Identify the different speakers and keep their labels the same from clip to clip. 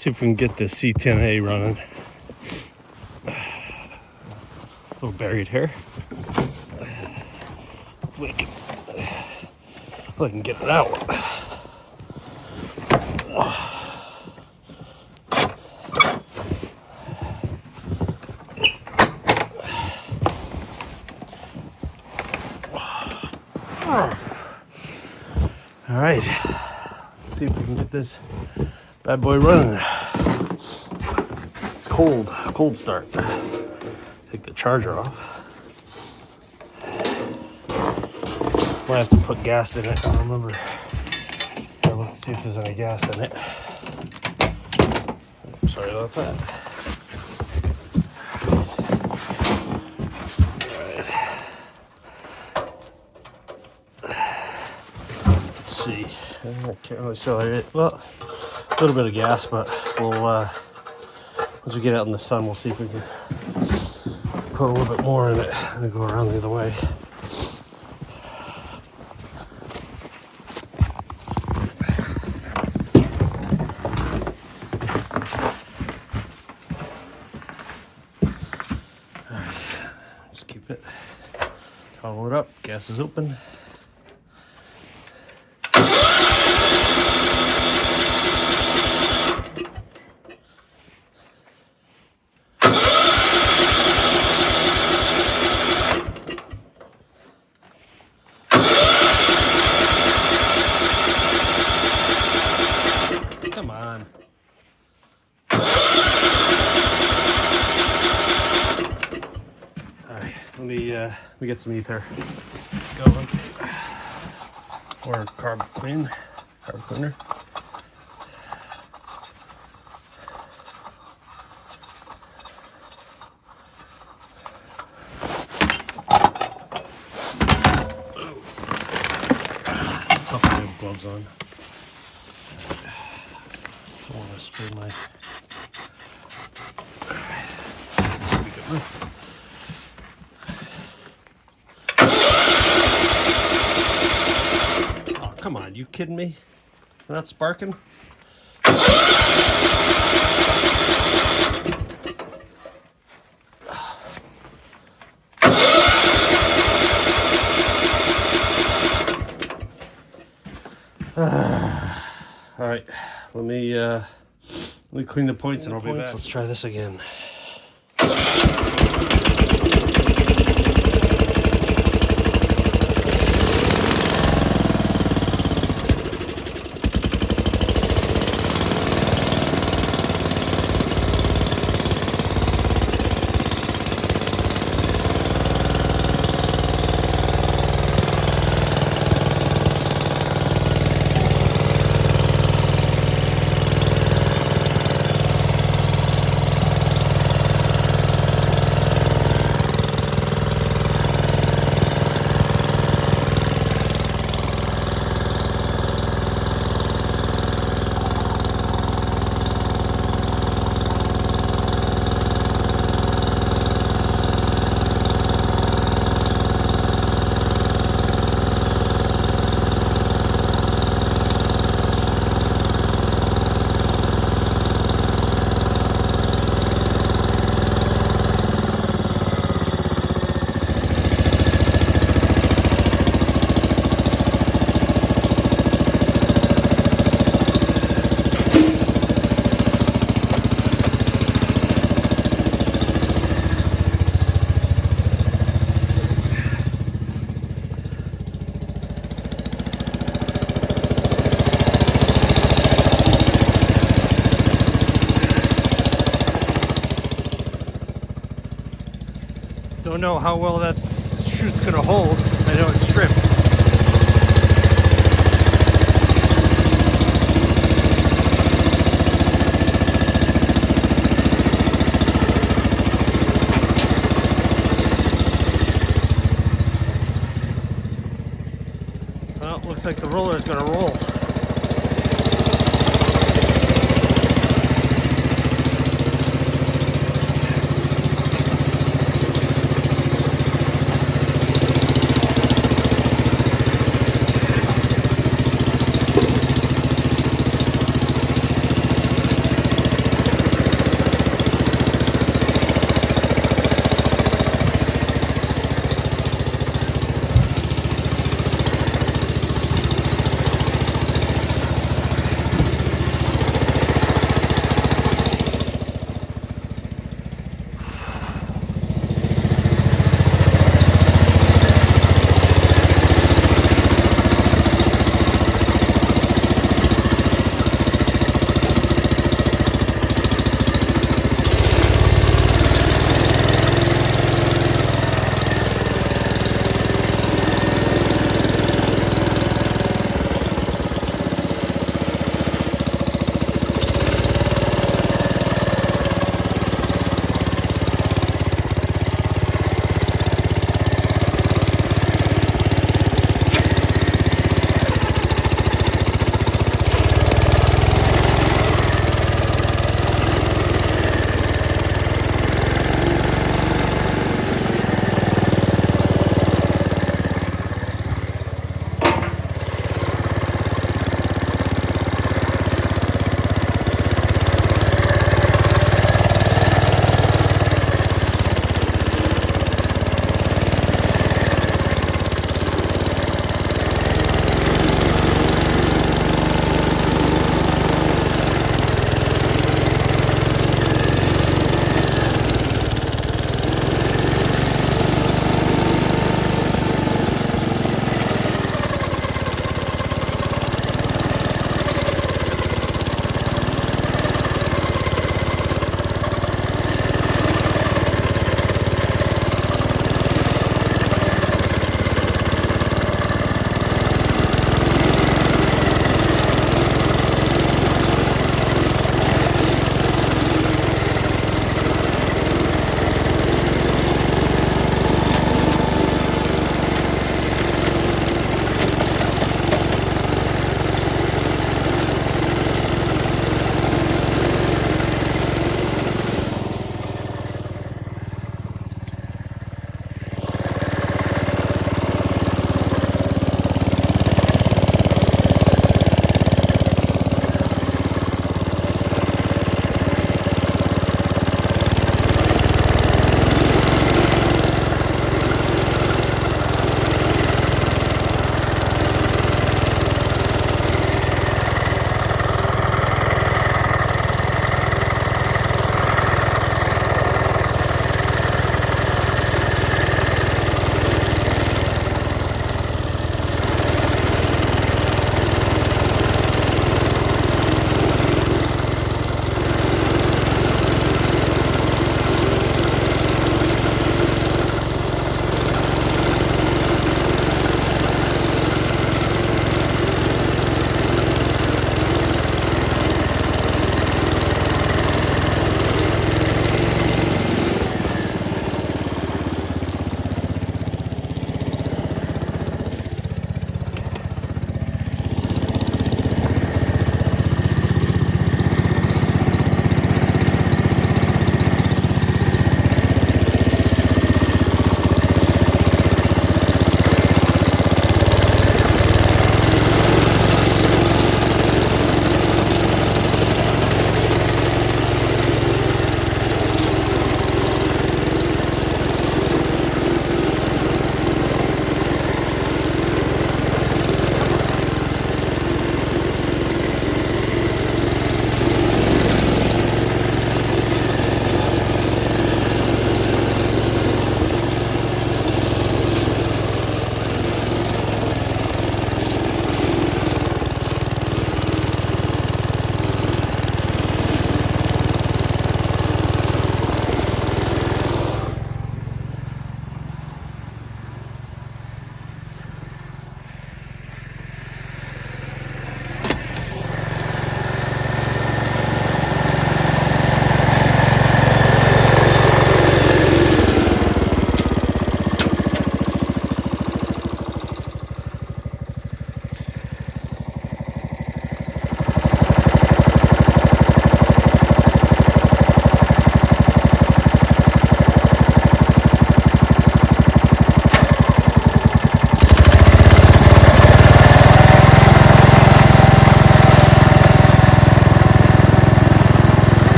Speaker 1: Let's see if we can get this C10A running. A little buried here. Hopefully I can get it out. All right, let's see if we can get this bad boy running. It's cold start. Take the charger off. Might have to put gas in it. I don't remember. Let's see if there's any gas in it. Sorry about that. See, I can't really accelerate it. Well, a little bit of gas, but we'll once we get out in the sun, we'll see if we can put a little bit more in it and then go around the other way. All right, just keep it, toggle it up. Gas is open. Come on. All right, let me get some ether going, or carb cleaner. Tough to have gloves on. I want to spray my. Oh, come on, you kidding me? You're not sparking? All right, let me clean the points and I'll be back. Let's try this again. Don't know how well that chute's gonna hold. I know it's stripped. Well, looks like the roller is gonna roll.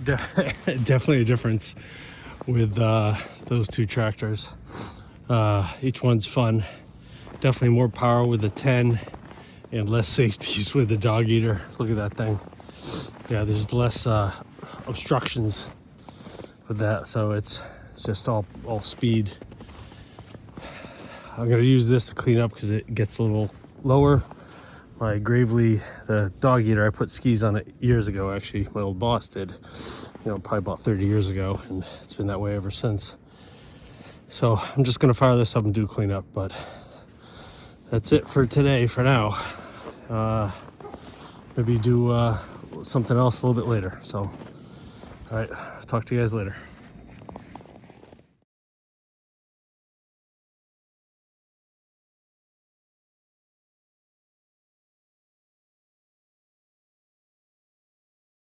Speaker 1: Definitely a difference with those two tractors. Each one's fun. Definitely more power with the 10 and less safeties with the Dogeater. Look at that thing. Yeah, there's less obstructions with that, so it's just all speed. I'm gonna use this to clean up because it gets a little lower. My Gravely, the Dogeater, I put skis on it years ago. Actually, my old boss did, probably about 30 years ago, and it's been that way ever since. So I'm just gonna fire this up and do cleanup, but that's it for today for now. Maybe do something else a little bit later. So, all right, talk to you guys later.